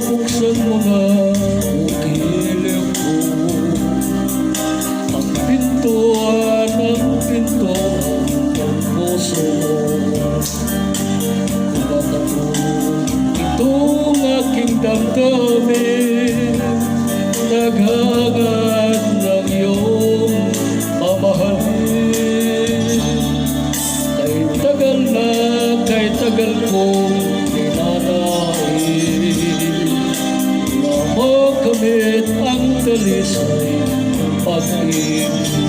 Buksan mo na ang kilip ko, ang pintuan ng puso mo. Kung matapos itong aking damdamin, naghangad ng iyong mamahalin. Kay tagal kong hinanain na makamit ang dalisay pag-ibig.